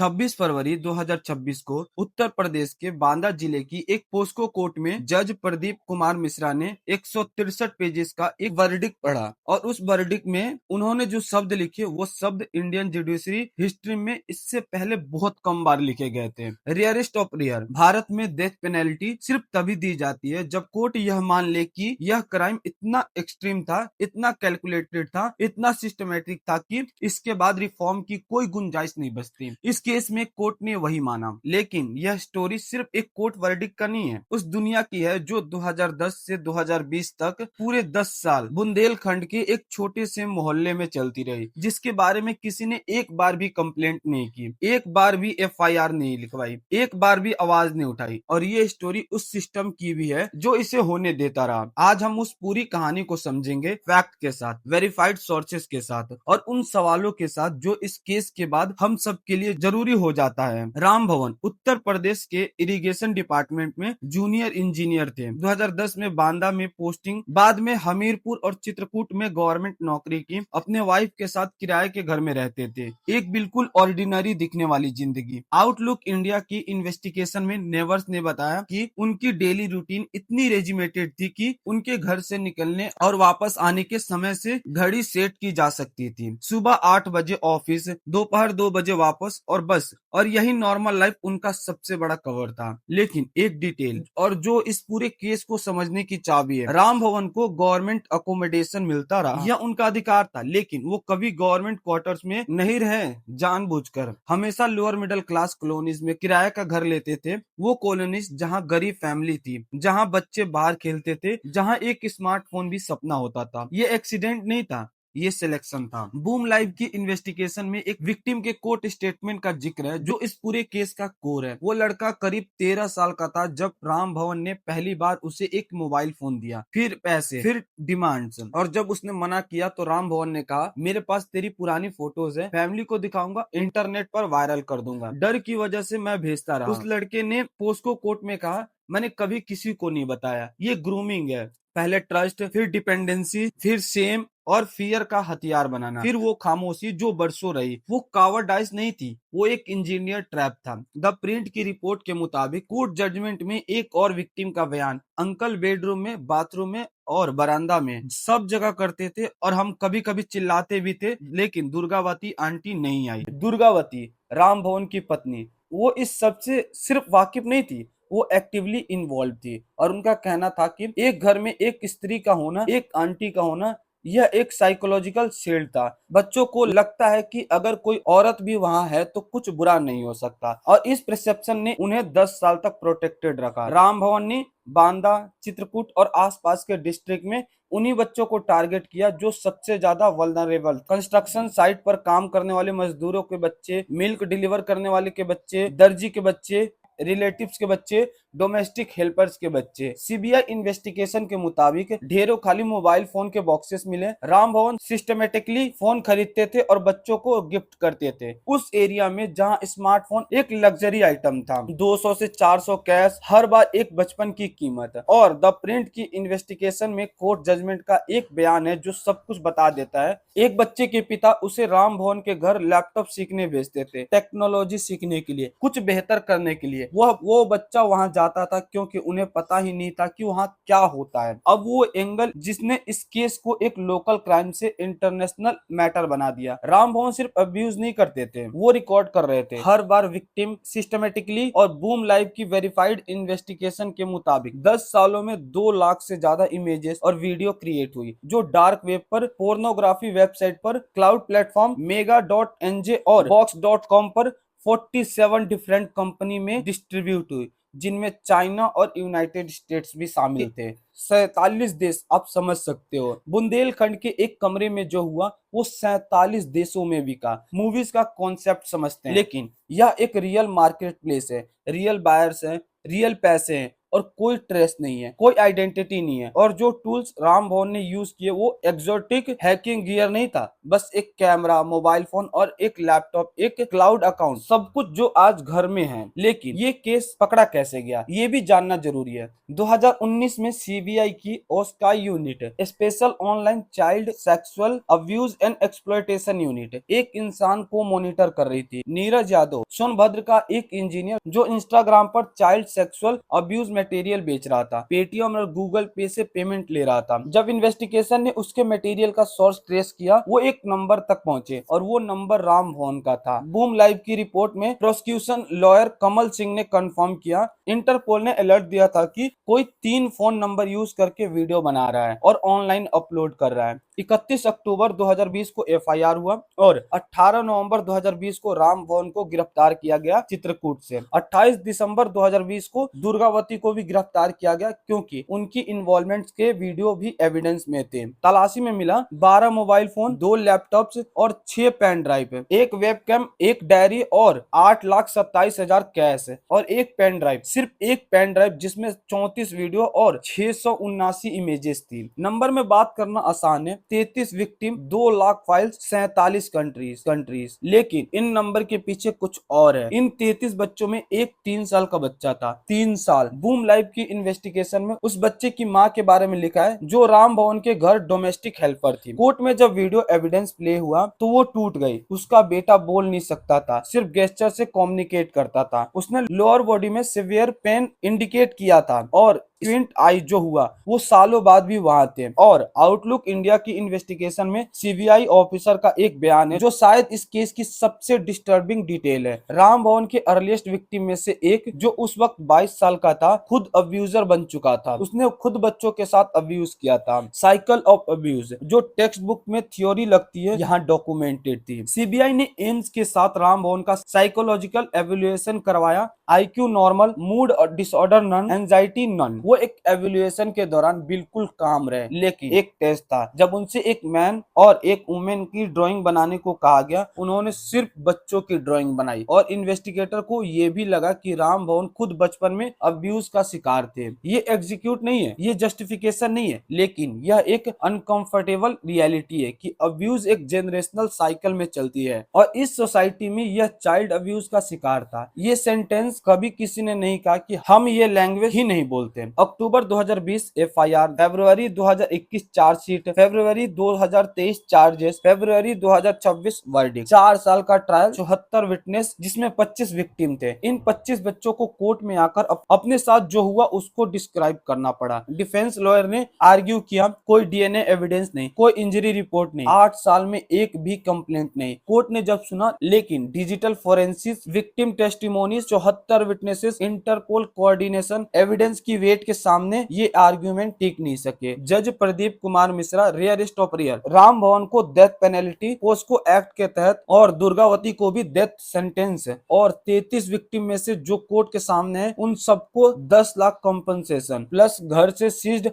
26 फरवरी 2026 को उत्तर प्रदेश के बांदा जिले की एक पोस्को कोर्ट में जज प्रदीप कुमार मिश्रा ने 163 पेजेस का एक वर्डिक्ट पढ़ा और उस वर्डिक्ट में उन्होंने जो शब्द लिखे वो शब्द इंडियन जुडिशरी हिस्ट्री में इससे पहले बहुत कम बार लिखे गए थे। रेयरेस्ट ऑफ रेयर, भारत में डेथ पेनल्टी सिर्फ तभी दी जाती है जब कोर्ट यह मान ले कि यह क्राइम इतना एक्सट्रीम था, इतना कैलकुलेटेड था, इतना सिस्टमेटिक था कि इसके बाद रिफॉर्म की कोई गुंजाइश नहीं बचती। इस केस में कोर्ट ने वही माना। लेकिन यह स्टोरी सिर्फ एक कोर्ट वर्डिक्ट का नहीं है, उस दुनिया की है जो 2010 से 2020 तक पूरे 10 साल बुंदेलखंड के एक छोटे से मोहल्ले में चलती रही, जिसके बारे में किसी ने एक बार भी कंप्लेंट नहीं की, एक बार भी एफआईआर नहीं लिखवाई, एक बार भी आवाज नहीं उठाई। और ये स्टोरी उस सिस्टम की भी है जो इसे होने देता रहा। आज हम उस पूरी कहानी को समझेंगे फैक्ट के साथ, वेरीफाइड सोर्सेस के साथ और उन सवालों के साथ जो इस केस के बाद हम सब के लिए जरूरी हो जाता है। राम भवन उत्तर प्रदेश के इरिगेशन डिपार्टमेंट में जूनियर इंजीनियर थे। 2010 में बांदा में पोस्टिंग, बाद में हमीरपुर और चित्रकूट में गवर्नमेंट नौकरी की। अपने वाइफ के साथ किराए के घर में रहते थे। एक बिल्कुल ऑर्डिनरी दिखने वाली जिंदगी। आउटलुक इंडिया की इन्वेस्टिगेशन में नेवर्स ने बताया कि उनकी डेली रूटीन इतनी रेजिमेटेड थी कि उनके घर से निकलने और वापस आने के समय से घड़ी सेट की जा सकती थी। सुबह 8 बजे ऑफिस, दोपहर 2 बजे वापस और बस। और यही नॉर्मल लाइफ उनका सबसे बड़ा कवर था। लेकिन एक डिटेल और जो इस पूरे केस को समझने की चाबी है, राम भवन को गवर्नमेंट अकोमोडेशन मिलता रहा, यह उनका अधिकार था, लेकिन वो कभी गवर्नमेंट क्वार्टर्स में नहीं रहे। जानबूझकर हमेशा लोअर मिडिल क्लास कॉलोनीज में किराए का घर लेते थे। वो कॉलोनीज जहाँ गरीब फैमिली थी, जहाँ बच्चे बाहर खेलते थे, जहाँ एक स्मार्टफोन भी सपना होता था। ये एक्सीडेंट नहीं था, ये सिलेक्शन था। बूम लाइव की इन्वेस्टिगेशन में एक विक्टिम के कोर्ट स्टेटमेंट का जिक्र है जो इस पूरे केस का कोर है। वो लड़का करीब 13 साल का था जब राम भवन ने पहली बार उसे एक मोबाइल फोन दिया, फिर पैसे, फिर डिमांड्स। और जब उसने मना किया तो राम भवन ने कहा, मेरे पास तेरी पुरानी फोटोज है, फैमिली को दिखाऊंगा, इंटरनेट पर वायरल कर दूंगा। डर की वजह से मैं भेजता रहा। उस लड़के ने पोस्को कोर्ट में कहा, मैंने कभी किसी को नहीं बताया, ये ग्रूमिंग है। पहले ट्रस्ट, फिर डिपेंडेंसी, फिर सेम और फियर का हथियार बनाना, फिर वो खामोशी जो बरसों रही। वो कावर्डाइज नहीं थी, वो एक इंजीनियर ट्रैप था। द प्रिंट की रिपोर्ट के मुताबिक कोर्ट जजमेंट में एक और विक्टिम का बयान, अंकल बेडरूम में, बाथरूम में और बरामदा में सब जगह करते थे और हम कभी कभी चिल्लाते भी थे, लेकिन दुर्गावती आंटी नहीं आई। दुर्गावती राम भवन की पत्नी, वो इस सब से सिर्फ वाकिफ नहीं थी, वो एक्टिवली इन्वॉल्व थी। और उनका कहना था कि एक घर में एक स्त्री का होना, एक आंटी का होना, यह एक साइकोलॉजिकल शील्ड था। बच्चों को लगता है कि अगर कोई औरत भी वहां है तो कुछ बुरा नहीं हो सकता, और इस परसेप्शन ने उन्हें 10 साल तक प्रोटेक्टेड रखा। राम भवन ने बांदा, चित्रकूट और आसपास के डिस्ट्रिक्ट में उन्हीं बच्चों को टारगेट किया जो सबसे ज्यादा वल्नरेबल, कंस्ट्रक्शन साइट पर काम करने वाले मजदूरों के बच्चे, मिल्क डिलीवर करने वाले के बच्चे, दर्जी के बच्चे, रिलेटिव्स के बच्चे, डोमेस्टिक हेल्पर्स के बच्चे। सीबीआई इन्वेस्टिगेशन के मुताबिक ढेरों खाली मोबाइल फोन के बॉक्सेस मिले। राम भवन सिस्टमेटिकली फोन खरीदते थे और बच्चों को गिफ्ट करते थे। उस एरिया में जहां स्मार्टफोन एक लग्जरी आइटम था, 200 से 400 कैश, हर बार एक बचपन की कीमत। और द प्रिंट की इन्वेस्टिगेशन में कोर्ट जजमेंट का एक बयान है जो सब कुछ बता देता है। एक बच्चे के पिता उसे राम भवन के घर लैपटॉप सीखने भेजते थे, टेक्नोलॉजी सीखने के लिए, कुछ बेहतर करने के लिए। वो बच्चा वहां जाता था क्योंकि उन्हें पता ही नहीं था कि वहां क्या होता है। अब वो एंगल जिसने इस केस को एक लोकल क्राइम से इंटरनेशनल मैटर बना दिया। राम भवन सिर्फ अब्यूज नहीं करते थे, वो रिकॉर्ड कर रहे थे हर बार विक्टिम, सिस्टमेटिकली। और बूम लाइव की वेरीफाइड इन्वेस्टिगेशन के मुताबिक 10 सालों में 2 लाख से ज्यादा इमेजेस और वीडियो क्रिएट हुई, जो डार्क वेब पर, पोर्नोग्राफी वेबसाइट पर, क्लाउड प्लेटफॉर्म मेगा.nj और बॉक्स.com पर 47 डिफरेंट कंपनी में डिस्ट्रीब्यूट हुई, जिनमें चाइना और यूनाइटेड स्टेट्स भी शामिल थे। 47 देश, आप समझ सकते हो। बुंदेलखंड के एक कमरे में जो हुआ वो 47 देशों में बिका। मूवीज का कॉन्सेप्ट समझते हैं, लेकिन यह एक रियल मार्केट प्लेस है, रियल बायर्स हैं, रियल पैसे हैं, और कोई ट्रेस नहीं है, कोई आइडेंटिटी नहीं है। और जो टूल्स राम भवन ने यूज किए वो एग्जोटिक हैकिंग गियर नहीं था, बस एक कैमरा, मोबाइल फोन और एक लैपटॉप, एक क्लाउड अकाउंट, सब कुछ जो आज घर में है। लेकिन ये केस पकड़ा कैसे गया ये भी जानना जरूरी है। 2019 में सीबीआई की OCSAE unit, special online child sexual abuse and exploitation unit, एक इंसान को मॉनिटर कर रही थी। नीरज यादव, सोनभद्र का एक इंजीनियर जो इंस्टाग्राम पर चाइल्ड सेक्सुअल अब्यूज मटेरियल बेच रहा था, पेटीएम और गूगल पे से पेमेंट ले रहा था। जब इन्वेस्टिगेशन ने उसके मटेरियल का सोर्स ट्रेस किया, वो एक नंबर तक पहुंचे और वो नंबर राम भवन का था। बूम लाइव की रिपोर्ट में प्रोसिक्यूशन लॉयर कमल सिंह ने कंफर्म किया, इंटरपोल ने अलर्ट दिया था कि कोई 3 फोन नंबर यूज करके वीडियो बना रहा है और ऑनलाइन अपलोड कर रहा है। 31 अक्टूबर 2020 को एफआईआर हुआ और 18 नवंबर 2020 को राम भवन को गिरफ्तार किया गया चित्रकूट से। 28 दिसंबर 2020 को दुर्गावती को भी गिरफ्तार किया गया क्योंकि उनकी इन्वॉल्वमेंट के वीडियो भी एविडेंस में थे। तलाशी में मिला 12 मोबाइल फोन, 2 लैपटॉप्स और 6 पेन ड्राइव, एक वेबकैम, एक डायरी और 8,27,000 कैश और एक पेन ड्राइव, सिर्फ एक पेन ड्राइव जिसमें 34 वीडियो और 679 इमेजेस थी। नंबर में बात करना आसान है, 33 विक्टिम, 2 लाख फाइल्स, 47 कंट्रीज। लेकिन इन नंबर के पीछे कुछ और है। इन 33 बच्चों में एक 3 साल का बच्चा था, 3 साल। बूम लाइव की इन्वेस्टिगेशन में उस बच्चे की माँ के बारे में लिखा है जो राम भवन के घर डोमेस्टिक हेल्पर थी। कोर्ट में जब वीडियो एविडेंस प्ले हुआ तो वो टूट गई। उसका बेटा बोल नहीं सकता था, सिर्फ गेस्चर से कम्युनिकेट करता था। उसने लोअर बॉडी में सिवियर पेन इंडिकेट किया था और स्क्विंट आई जो हुआ वो सालों बाद भी वहां थे। और आउटलुक इंडिया की इन्वेस्टिगेशन में सीबीआई ऑफिसर का एक बयान है जो शायद इस केस की सबसे डिस्टर्बिंग डिटेल है। राम भवन के अर्लीस्ट विक्टिम में से एक, जो उस वक्त 22 साल का था, खुद अब्यूजर बन चुका था। उसने खुद बच्चों के साथ अब्यूज किया था। साइकिल ऑफ अब्यूज जो टेक्स्ट बुक में थ्योरी लगती है, यहाँ डॉक्यूमेंटेड थी। सीबीआई ने एम्स के साथ राम भवन का साइकोलॉजिकल एवेल्युएशन करवाया। IQ normal, mood disorder none, anxiety none. वो एक एवेल्युएशन के दौरान बिल्कुल काम रहे। लेकिन एक टेस्ट था जब उनसे एक मैन और एक वुमेन की ड्राइंग बनाने को कहा गया, उन्होंने सिर्फ बच्चों की ड्राइंग बनाई। और इन्वेस्टिगेटर को ये भी लगा कि राम भवन खुद बचपन में अब्यूज का शिकार थे। ये एग्जीक्यूट नहीं है, ये जस्टिफिकेशन नहीं है, लेकिन यह एक अनकंफर्टेबल रियलिटी है कि अब्यूज एक जनरेशनल साइकिल में चलती है और इस सोसाइटी में यह चाइल्ड अब्यूज का शिकार था। ये सेंटेंस कभी किसी ने नहीं कहा कि हम ये लैंग्वेज ही नहीं बोलते। अक्टूबर 2020 एफआईआर, फरवरी 2021 चार्जशीट, फरवरी 2023 चार्जेस, फरवरी 2026 वर्डिक्ट। 4 साल का ट्रायल, 74 विटनेस जिसमें 25 विक्टिम थे। इन 25 बच्चों को कोर्ट में आकर अपने साथ जो हुआ उसको डिस्क्राइब करना पड़ा। डिफेंस लॉयर ने आर्ग्यू किया, कोई डीएनए एविडेंस नहीं, कोई इंजरी रिपोर्ट नहीं, 8 साल में एक भी कंप्लेंट नहीं। कोर्ट ने जब सुना, लेकिन digital forensics, victim testimonies, 74 witnesses, Interpol coordination evidence की वेट के सामने ये आर्ग्यूमेंट टिक नहीं सके। जज Pradeep Kumar Mishra, rarest of rare, Ram Bhavan को डेथ पेनल्टी, पोस्को एक्ट के तहत और दुर्गावती को भी डेथ सेंटेंस है। और 33 विक्टिम में से जो कोर्ट के सामने है उन सबको 10 लाख कॉम्पनसेशन प्लस घर से सीज्ड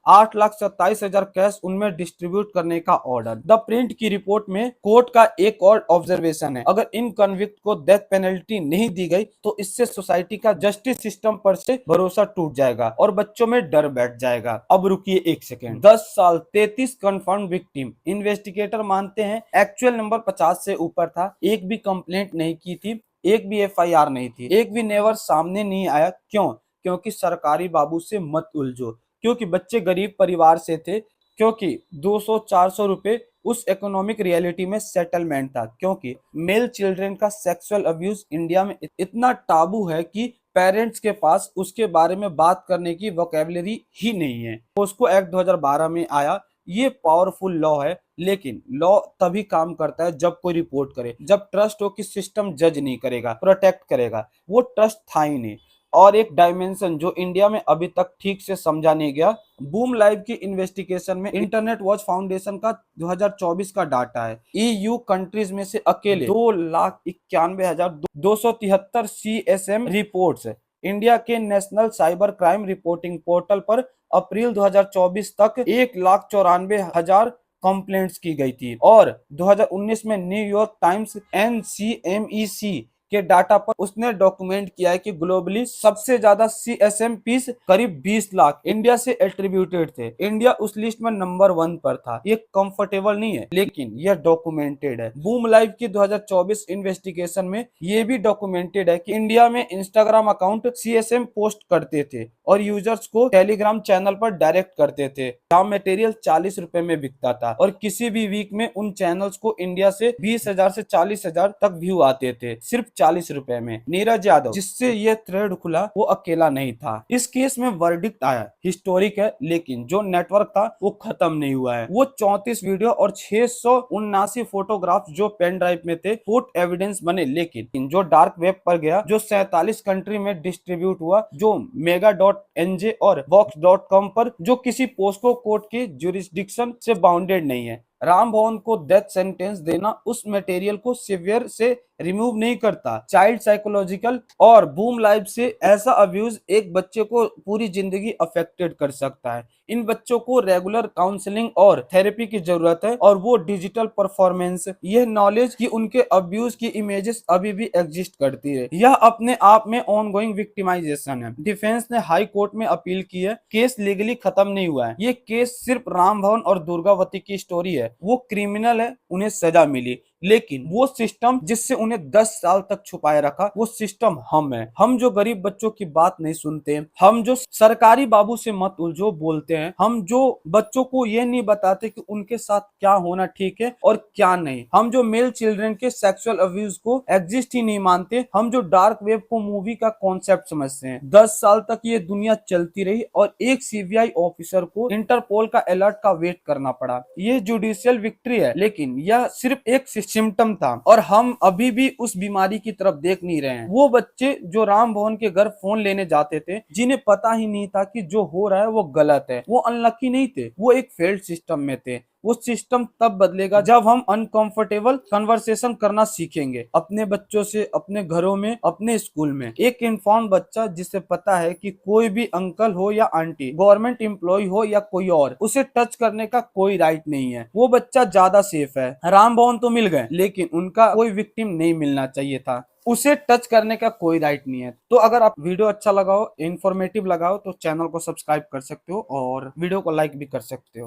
8,27,000 कैश उनमें डिस्ट्रीब्यूट करने का ऑर्डर। द प्रिंट की रिपोर्ट में कोर्ट का एक और ऑब्जर्वेशन है, अगर इन कन्विक्ट को डेथ पेनल्टी नहीं दी गई तो इससे सोसाइटी का जस्टिस सिस्टम पर से भरोसा टूट जाएगा और बच्चों में डर बैठ जाएगा। अब रुकिए एक सेकेंड। 10 साल, 33 कंफर्म विक्टिम। इन्वेस्टिगेटर मानते हैं एक्चुअल नंबर 50 से ऊपर था। एक भी कंप्लेंट नहीं की थी, एक भी एफआईआर नहीं थी, एक भी नेवर सामने नहीं आया। क्यों? क्योंकि सरकारी बाबू से मत उलझो, क्योंकि बच्चे गरीब परिवार से थे, क्योंकि 200-400 रुपए उस इकोनॉमिक रियलिटी में सेटलमेंट था, क्योंकि मेल चिल्ड्रन का सेक्सुअल अब्यूज इंडिया में इतना टाबू है कि पेरेंट्स के पास उसके बारे में बात करने की वोकैबुलरी ही नहीं है। पोस्को एक्ट 2012 में आया। ये पावरफुल लॉ है, लेकिन लॉ तभी काम करता है जब कोई रिपोर्ट करे, जब ट्रस्ट हो कि सिस्टम जज नहीं करेगा, प्रोटेक्ट करेगा। वो ट्रस्ट था ही नहीं। और एक डायमेंशन जो इंडिया में अभी तक ठीक से समझा नहीं गया, बूम लाइव की इन्वेस्टिगेशन में इंटरनेट वॉच फाउंडेशन का 2024 का डाटा है। ईयू कंट्रीज में से अकेले 2,91,273 CSM रिपोर्ट्स है। इंडिया के national cyber crime reporting portal पर अप्रैल 2024 तक 1,94,000 कंप्लेंट्स की गई थी। और 2019 में न्यूयॉर्क टाइम्स NCMEC के डाटा पर उसने डॉक्यूमेंट किया है कि ग्लोबली सबसे ज्यादा CSM पीस करीब 20 लाख इंडिया से एट्रीब्यूटेड थे। इंडिया उस लिस्ट में नंबर 1 पर था। ये कंफर्टेबल नहीं है, लेकिन यह डॉक्यूमेंटेड है। बूम लाइव की 2024 इन्वेस्टिगेशन में ये भी डॉक्यूमेंटेड है कि इंडिया में इंस्टाग्राम अकाउंट CSM पोस्ट करते थे और यूजर्स को टेलीग्राम चैनल पर डायरेक्ट करते थे, जहां मटेरियल 40 रुपए में बिकता था और किसी भी वीक में उन चैनल्स को इंडिया से 20,000 से 40,000 तक व्यू आते थे, सिर्फ 40 रुपए में। नीरज यादव, जिससे ये थ्रेड खुला, वो अकेला नहीं था। इस केस में वर्डिक्ट आया, हिस्टोरिक है, लेकिन जो नेटवर्क था वो खत्म नहीं हुआ है। वो 34 वीडियो और 679 फोटोग्राफ जो पेन ड्राइव में थे कोर्ट एविडेंस बने, लेकिन जो डार्क वेब पर गया, जो 47 कंट्री में डिस्ट्रीब्यूट हुआ, जो mega.nj और vox.com पर, जो किसी पोस्को कोर्ट के जुरिस्डिक्शन से बाउंडेड नहीं है। राम भवन को डेथ सेंटेंस देना उस मटेरियल को सिवियर से रिमूव नहीं करता। चाइल्ड साइकोलॉजिकल और बूम लाइव से ऐसा अब्यूज एक बच्चे को पूरी जिंदगी अफेक्टेड कर सकता है। इन बच्चों को रेगुलर काउंसलिंग और थेरेपी की जरूरत है, और वो डिजिटल परफॉर्मेंस, यह नॉलेज कि उनके अब्यूज की इमेजेस अभी भी एग्जिस्ट करती है, यह अपने आप में ऑनगोइंग विक्टिमाइजेशन है। डिफेंस ने हाई कोर्ट में अपील की है। केस लीगली खत्म नहीं हुआ है। ये केस सिर्फ राम भवन और दुर्गावती की स्टोरी है। वो क्रिमिनल है, उन्हें सजा मिली, लेकिन वो सिस्टम जिससे उन्हें 10 साल तक छुपाए रखा, वो सिस्टम हम है। हम जो गरीब बच्चों की बात नहीं सुनते, हम जो सरकारी बाबू से मत उलझो बोलते हैं, हम जो बच्चों को ये नहीं बताते कि उनके साथ क्या होना ठीक है और क्या नहीं, हम जो मेल चिल्ड्रन के सेक्सुअल अब्यूज को एग्जिस्ट ही नहीं मानते, हम जो डार्क वेब को मूवी का कॉन्सेप्ट समझते हैं। 10 साल तक ये दुनिया चलती रही और एक CBI ऑफिसर को इंटरपोल का अलर्ट का वेट करना पड़ा। ये जुडिशियल विक्ट्री है, लेकिन यह सिर्फ एक सिम्टम था, और हम अभी भी उस बीमारी की तरफ देख नहीं रहे हैं। वो बच्चे जो राम भवन के घर फोन लेने जाते थे, जिन्हें पता ही नहीं था कि जो हो रहा है वो गलत है, वो अनलकी नहीं थे, वो एक फेल्ड सिस्टम में थे। वो सिस्टम तब बदलेगा जब हम अनकंफर्टेबल कन्वर्सेशन करना सीखेंगे, अपने बच्चों से, अपने घरों में, अपने स्कूल में। एक इन्फॉर्म बच्चा जिसे पता है कि कोई भी अंकल हो या आंटी, गवर्नमेंट एम्प्लॉय हो या कोई और, उसे टच करने का कोई राइट नहीं है, वो बच्चा ज्यादा सेफ है। राम भवन तो मिल गए, लेकिन उनका कोई विक्टिम नहीं मिलना चाहिए था। उसे टच करने का कोई राइट नहीं है। तो अगर आप वीडियो अच्छा लगा हो, इंफॉर्मेटिव लगा हो, तो चैनल को सब्सक्राइब कर सकते हो और वीडियो को लाइक भी कर सकते हो।